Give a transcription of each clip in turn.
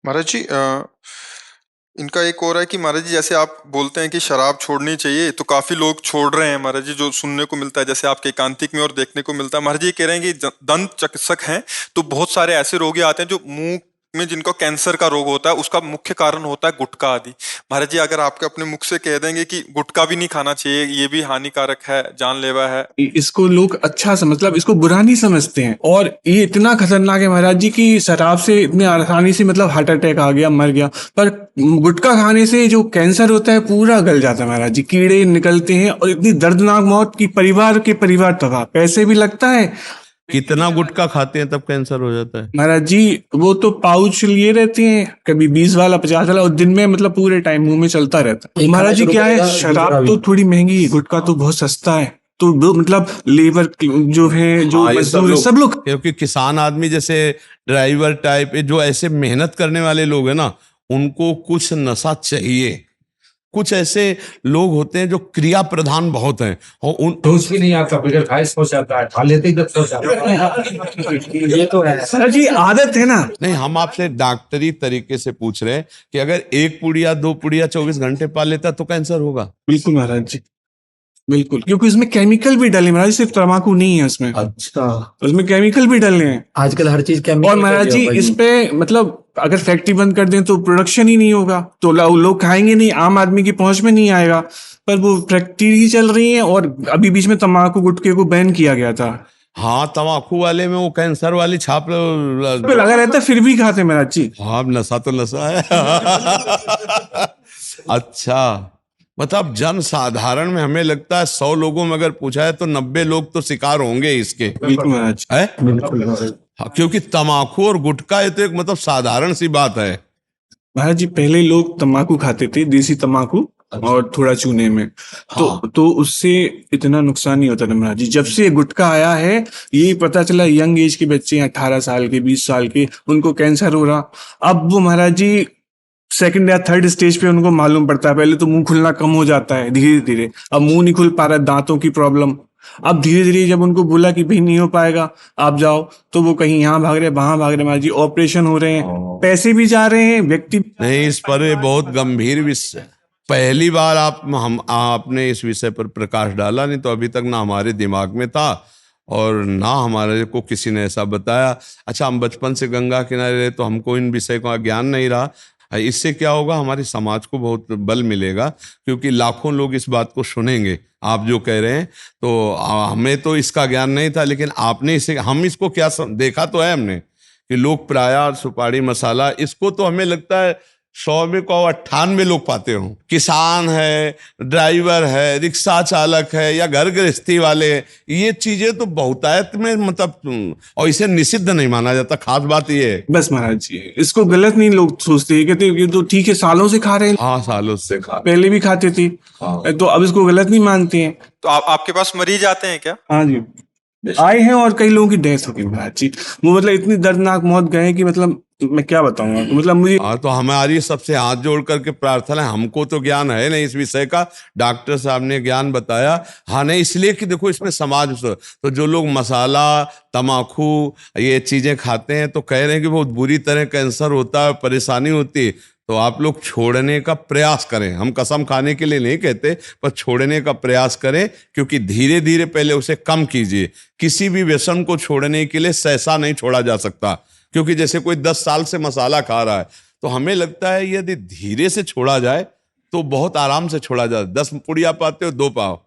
महाराज जी इनका एक और है कि महाराज जी जैसे आप बोलते हैं कि शराब छोड़नी चाहिए, तो काफी लोग छोड़ रहे हैं महाराज जी, जो सुनने को मिलता है जैसे आपके एकांतिक में और देखने को मिलता है। महाराज जी कह रहे हैं कि दंत चिकित्सक हैं तो बहुत सारे ऐसे रोगी आते हैं जो मुंह में जिनको कैंसर का रोग होता है, उसका मुख्य कारण होता है गुटखा आदि। महाराज जी अगर आपके अपने मुख से कह देंगे कि गुटखा भी नहीं खाना चाहिए, ये भी हानिकारक है, जानलेवा है। इसको लोग अच्छा मतलब इसको बुरा नहीं समझते हैं, और ये इतना खतरनाक है महाराज जी कि शराब से इतने आसानी से मतलब हार्ट अटैक आ गया, मर गया। पर गुटखा खाने से जो कैंसर होता है पूरा गल जाता है महाराज जी, कीड़े निकलते हैं और इतनी दर्दनाक मौत की परिवार तबाह, पैसे भी लगता है। कितना गुटखा खाते हैं तब कैंसर हो जाता है? महाराज जी वो तो पाउच लिए रहते हैं, कभी 20 वाला 50 वाला, और दिन में मतलब पूरे टाइम मुंह में चलता रहता है। महाराज जी क्या है, शराब तो थोड़ी महंगी है, गुटखा तो बहुत सस्ता है। तो मतलब लेबर जो है, जो मजदूर है, सब लोग, क्योंकि किसान आदमी जैसे ड्राइवर टाइप जो ऐसे मेहनत करने वाले लोग हैं ना, उनको कुछ नशा चाहिए। कुछ ऐसे लोग होते हैं जो क्रिया प्रधान बहुत हैं और उन कुछ भी नहीं आता, बगैर खाए सो जाता है, खा लेते ही सो जाता है। ये तो है सर जी, आदत है ना। नहीं, हम आपसे डॉक्टरी तरीके से पूछ रहे हैं कि अगर एक पुड़िया 2 पुड़िया 24 घंटे पा लेता तो कैंसर होगा? बिल्कुल महाराज जी, बिल्कुल, क्योंकि उसमें केमिकल भी डले महाराज, सिर्फ तम्बाकू नहीं है उसमें। अच्छा, उसमें केमिकल भी डले हैं। आजकल हर चीज केमिकल। और महाराज जी इस पे मतलब अगर फैक्ट्री बंद कर दें तो प्रोडक्शन ही नहीं होगा, तो लोग खाएंगे नहीं, आम आदमी की पहुंच में नहीं आएगा। पर वो फैक्ट्री ही चल रही है, और अभी बीच में तम्बाकू गुटखे को बैन किया गया था। हाँ, तम्बाकू वाले में वो कैंसर वाली छाप पे लगा रहता है, फिर भी खाते महाराज जी। हाँ, नशा तो नशा है। अच्छा, मतलब जन साधारण में हमें लगता है 100 लोगों में अगर पूछा है तो 90 लोग तो शिकार होंगे इसके। बिल्कुल महाराज, है? बिल्कुल। हाँ, क्योंकि तम्बाकू और गुटखा ये तो एक मतलब साधारण सी बात है। महाराज जी पहले लोग तम्बाकू खाते थे, देसी तम्बाकू, और थोड़ा चूने में। तो उससे इतना नुकसान नहीं होता था महाराज जी। जब से गुटखा आया है, ये पता चला यंग एज के बच्चे 18 साल के, 20 साल के, उनको कैंसर हो रहा। अब वो महाराज जी सेकंड या थर्ड स्टेज पे उनको मालूम पड़ता है। पहले तो मुंह खुलना कम हो जाता है धीरे धीरे, अब मुंह नहीं खुल पा रहा, दांतों की प्रॉब्लम। अब धीरे धीरे जब उनको बोला कि भाई नहीं हो पाएगा, आप जाओ, तो वो कहीं यहाँ भाग रहे, वहां भाग रहे महाराज जी, ऑपरेशन हो रहे हैं, पैसे भी जा रहे हैं, व्यक्ति नहीं, इस पर ये बहुत गंभीर विषय, पहली बार आपने इस विषय पर प्रकाश डाला, नहीं तो अभी तक ना हमारे दिमाग में था और ना हमारे को किसी ने ऐसा बताया। अच्छा, हम बचपन से गंगा किनारे रहे तो हमको इन विषय का ज्ञान नहीं रहा। इससे क्या होगा, हमारे समाज को बहुत बल मिलेगा, क्योंकि लाखों लोग इस बात को सुनेंगे आप जो कह रहे हैं। तो हमें तो इसका ज्ञान नहीं था, लेकिन आपने इसे, हम इसको क्या देखा तो है हमने कि लोग प्रायः सुपारी मसाला, इसको तो हमें लगता है 100 में को 98 लोग पाते हो। किसान है, ड्राइवर है, रिक्शा चालक है, या घर गृहस्थी वाले, ये चीजें तो बहुतायत में मतलब, और इसे निषिद्ध नहीं माना जाता। खास बात ये है। बस महाराज जी इसको गलत नहीं लोग सोचते, कहते ये तो ठीक है, सालों से खा रहे हैं। हाँ, सालों से खा, पहले भी खाते थे, तो अब इसको गलत नहीं मानते हैं। तो आपके पास मरीज आते हैं क्या? हाँ जी, आए हैं, और कई लोगों की डेथ हो गई महाराज जी। वो मतलब इतनी दर्दनाक मौत गए कि मतलब मैं क्या बताऊंगा, मतलब मुझे। हाँ, तो हमारी सबसे हाथ जोड़ करके प्रार्थना है, हमको तो ज्ञान है नहीं इस विषय का, डॉक्टर साहब ने ज्ञान बताया। हाँ, नहीं इसलिए कि देखो इसमें समाज, तो जो लोग मसाला, तम्बाकू ये चीजें खाते हैं तो कह रहे हैं कि बहुत बुरी तरह कैंसर होता है, परेशानी होती है। तो आप लोग छोड़ने का प्रयास करें, हम कसम खाने के लिए नहीं कहते, पर छोड़ने का प्रयास करें, क्योंकि धीरे धीरे पहले उसे कम कीजिए। किसी भी व्यसन को छोड़ने के लिए सहसा नहीं छोड़ा जा सकता, क्योंकि जैसे कोई 10 साल से मसाला खा रहा है, तो हमें लगता है यदि धीरे से छोड़ा जाए तो बहुत आराम से छोड़ा जाए। 10 पुड़िया पाते हो, 2 पाओ,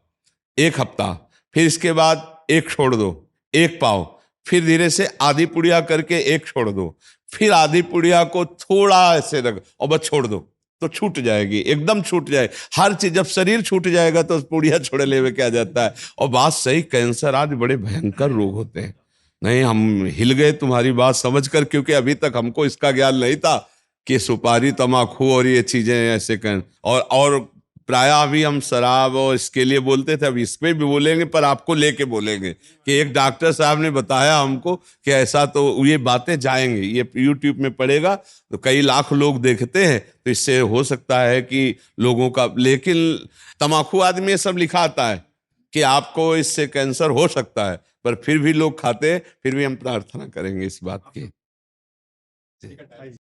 1 हफ्ता, फिर इसके बाद 1 छोड़ दो, 1 पाओ, फिर धीरे से आधी पुड़िया करके 1 छोड़ दो, फिर आधी पुड़िया को थोड़ा ऐसे रख और बस छोड़ दो, तो छूट जाएगी, एकदम छूट जाएगी हर चीज। जब शरीर छूट जाएगा तो पुड़िया छोड़ने में क्या जाता है। और बात सही, कैंसर आज बड़े भयंकर रोग होते हैं। नहीं, हम हिल गए तुम्हारी बात समझकर, क्योंकि अभी तक हमको इसका ज्ञान नहीं था कि सुपारी, तम्बाकू और ये चीजें ऐसे कर, और प्रायः अभी हम शराब और इसके लिए बोलते थे, अब इस पे भी बोलेंगे, पर आपको लेके बोलेंगे कि एक डॉक्टर साहब ने बताया हमको कि ऐसा, तो ये बातें जाएंगे, ये यूट्यूब में पड़ेगा तो कई लाख लोग देखते हैं, तो इससे हो सकता है कि लोगों का, लेकिन तम्बाकू आदि में सब लिखा आता है कि आपको इससे कैंसर हो सकता है, पर फिर भी लोग खाते हैं। फिर भी हम प्रार्थना करेंगे इस बात की।